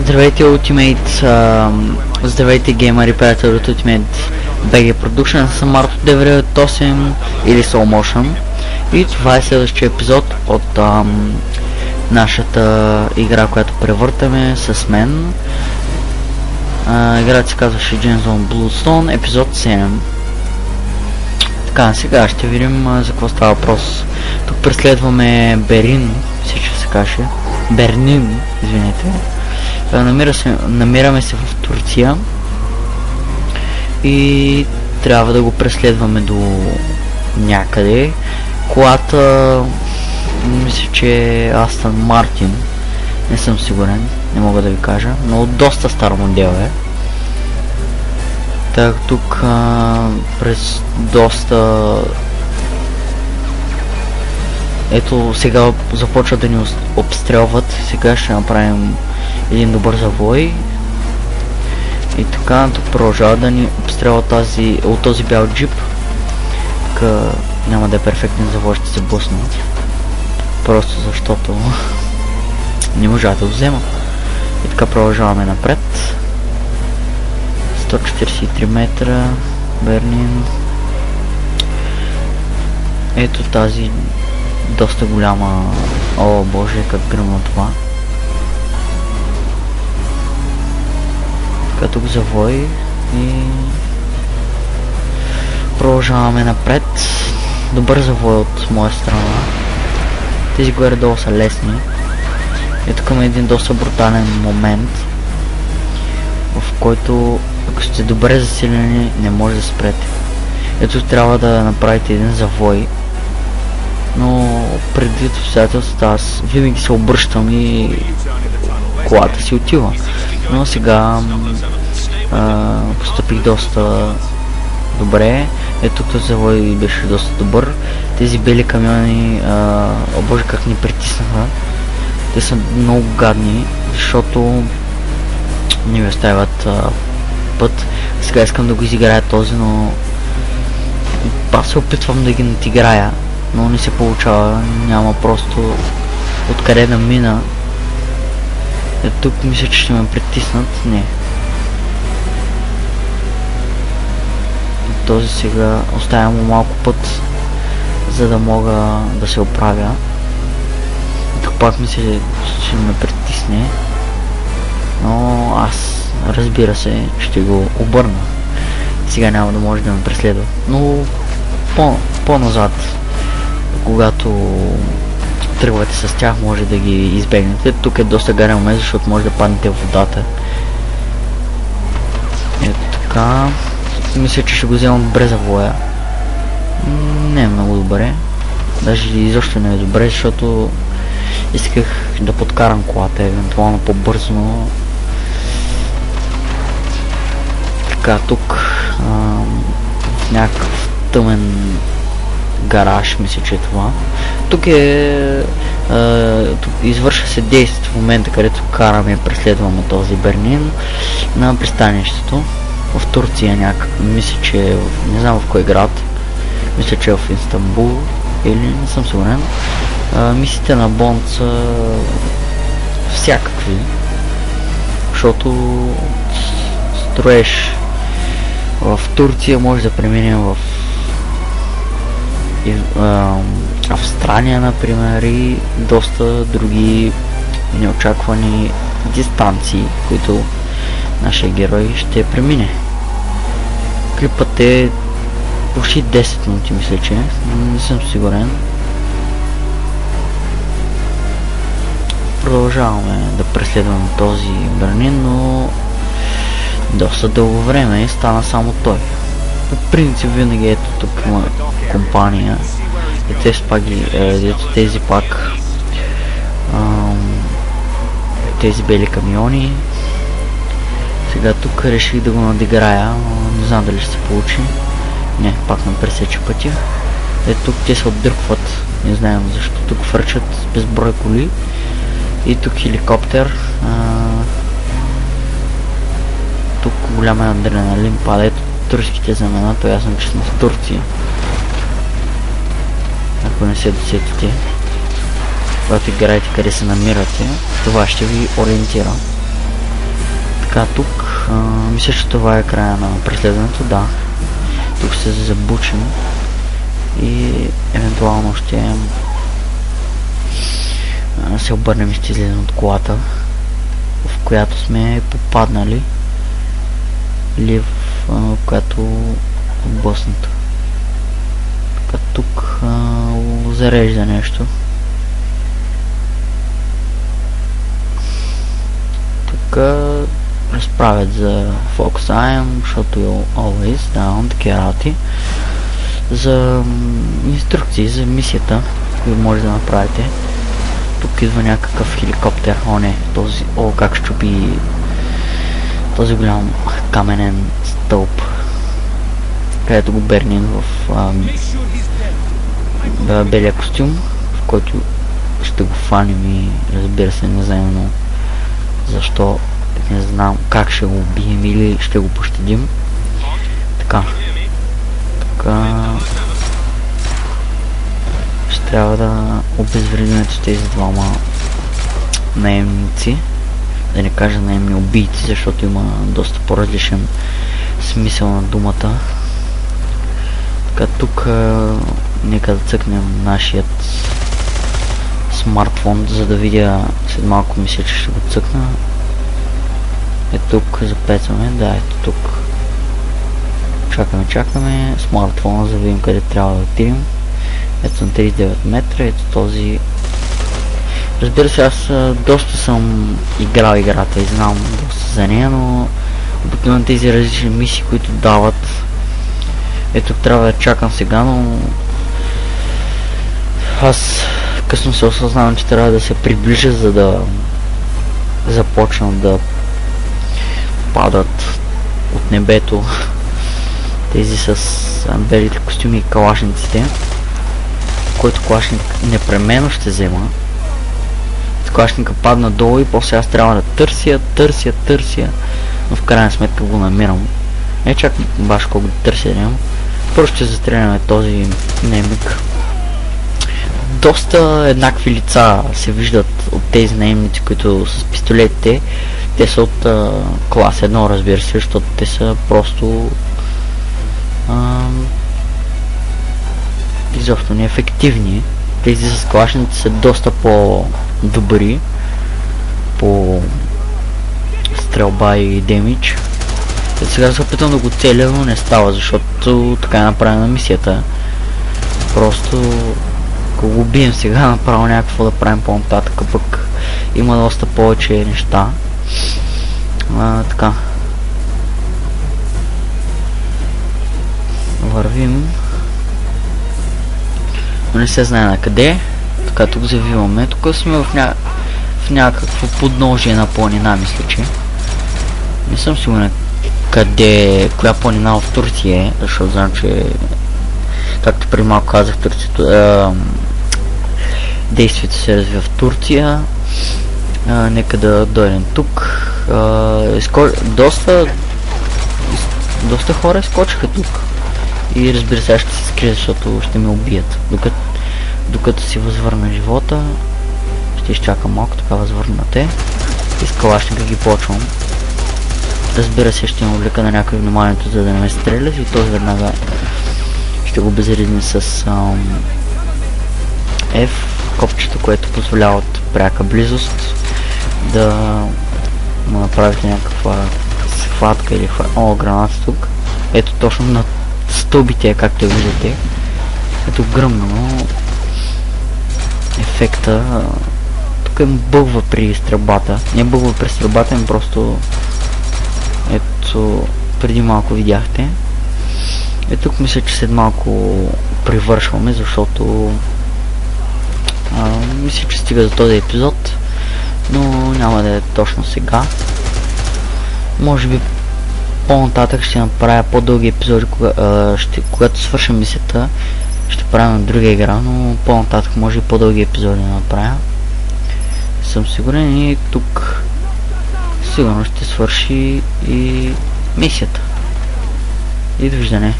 Здравейте Ultimate, здравейте геймери, приятели от Ultimate BG Production, аз съм Марто 998 или Soul Motion и това е следващия епизод от нашата игра, която превъртаме с мен. Играта се казваше Gems on Bloodstone, епизод 7. Така, сега ще видим за какво става въпрос. Тук преследваме Берин, всичко се каже. Бернин, извинете. Намираме се в Турция и трябва да го преследваме до някъде. Колата, мисля, че е Астон Мартин, не съм сигурен, не мога да ви кажа, но доста стар модел е. Так, тук през доста... Ето сега започват да ни обстрелват, сега ще направим един добър завой. И така, тук продължава да ни обстрелва от този бял джип. Така няма да е перфектен завой, ще се блъсна. Просто защото не можа да го взема. И така продължаваме напред. 143 метра, Бернин. Ето тази доста голяма... О боже, как гръмна това. Така, тук завой и продължаваме напред. Добър завой от моя страна. Тези горе-долу са лесни. И тук има един доста брутален момент, в който ако сте добре засилени, не може да спрете. Ето трябва да направите един завой, но преди обстоятелствата аз винаги се обръщам и колата си отива. Но сега постъпих доста добре. Ето този завой беше доста добър. Тези бели камиони, о боже как ни притиснаха. Те са много гадни, защото не ми оставят път. Сега искам да го изиграя този, но аз се опитвам да ги надиграя, но не се получава, няма просто откъде да мина. Тук мисля, че ще ме притиснат. Не. Този сега оставям му малко път, за да мога да се оправя. Тук пак мисля, че ще ме притисне, но аз, разбира се, ще го обърна. Сега няма да може да ме преследва, но по-назад, когато тръгвате с тях, може да ги избегнете. Тук е доста гарен момент, защото може да паднете в водата. Ето така. Мисля, че ще го вземам добре завоя. Не е много добре. Даже изобщо не е добре, защото исках да подкарам колата, евентуално по-бързо, но... Така, тук в някакъв тъмен гараж, мисля, че е това. Тук е... тук извършва се действие в момента, където караме и преследваме този Бернин на пристанището. В Турция някак, мисля, че е не знам в кой град. Мисля, че е в Истанбул или не съм сигурен. Мисиите на Бонд са всякакви, защото строеш в Турция, може да преминем в Австралия, например, и доста други неочаквани дистанции, които нашия герой ще премине. Клипът е почти 10 минути, мисля, че не съм сигурен. Продължаваме да преследваме този Бернин, но доста дълго време стана само той. По принцип винаги ето тук има компания и тези пак тези бели камиони. Сега тук реших да го надиграя, но не знам дали ще се получи. Не, пак ме пресече пътя. Ето тук те се отдръпват, не знаем защо. Тук фърчат безброй коли. И тук хеликоптер. Тук голяма адреналин пада. Ето турските знамена, то ясно, че сме в Турция. Ако не се досетите, когато играете къде се намирате, това ще ви ориентира. Така, тук мисля, че това е края на преследването, да. Тук се забучим и евентуално ще се обърнем и ще излезем от колата, в която сме попаднали, или в която блъсната. Така, тук зарежда нещо. Тук разправят за Focus IM, защото always down, такива работи. За инструкции, за мисията, които може да направите. Тук идва някакъв хеликоптер. О, не, този, как щупи този голям каменен стълб, където го Бернин в белия костюм, в който ще го фаним и разбира се, не знаем защо, не знам как ще го убием или ще го пощадим. Така ще трябва да обезвредим тези двама наемници, да не кажа наемни убийци, защото има доста по-различен смисъл на думата. Така, тук нека да цъкнем нашият смартфон, за да видя, след малко мисля, че ще го цъкна. Тук запецваме, да, ето тук. Чакаме смартфона, за да видим къде трябва да отидем. Ето на 39 метра, ето този. Разбира се, аз доста съм играл играта и знам доста за нея, но обикновено тези различни мисии, които дават, ето трябва да чакам сега, но аз късно се осъзнавам, че трябва да се приближа, за да започнат да падат от небето тези с белите костюми и калашниците, който калашник непременно ще взема. Калашника падна долу и после аз трябва да търся, но в крайна сметка го намирам. Не чак баш колко да търся нямам. Първо ще застреляме този наемник. Доста еднакви лица се виждат от тези наемници, които с пистолетите. Те са от клас 1, разбира се, защото те са просто изобщо неефективни. Тези с калашници са доста по-добри по стрелба и демидж. Сега се опитам да го целя, но не става, защото така е направена мисията. Просто ако го убием сега, направо някакво да правим по-нататък, пък има доста повече неща. Така. Вървим. Но не се знае на къде. Така, тук завиваме. Тук сме в някакво подножие на планина, мисля, че. Не съм сигурен къде, коя планина в Турция е, защото знам, че както преди малко казах, действието се развива в Турция. Нека да дойдем тук. Доста хора изкочиха тук. И разбира се, аз ще се скрия, защото ще ме убият. Докато си възвърна живота, ще изчакам малко, така възвърнате. И с калашника ги почвам. Разбира се, ще им облека на някой вниманието, за да не ме стрелят, и този веднага ще го безредим с F, копчето, което позволява от пряка близост да му направите някаква схватка или граната тук. Ето точно на стълбите, както виждате. Ето гръмна, но ефекта тук е бълва при стрелбата. Не бълва при стрелбата, но просто ето преди малко видяхте. Тук мисля, че след малко привършваме, защото мисля, че стига за този епизод, но няма да е точно сега. Може би по-нататък ще направя по-дълги епизоди, когато свършим мисията, ще правя на друга игра, но по-нататък може и по-дълги епизоди да направя. Съм сигурен, и тук сигурно ще свърши и мисията. И довиждане.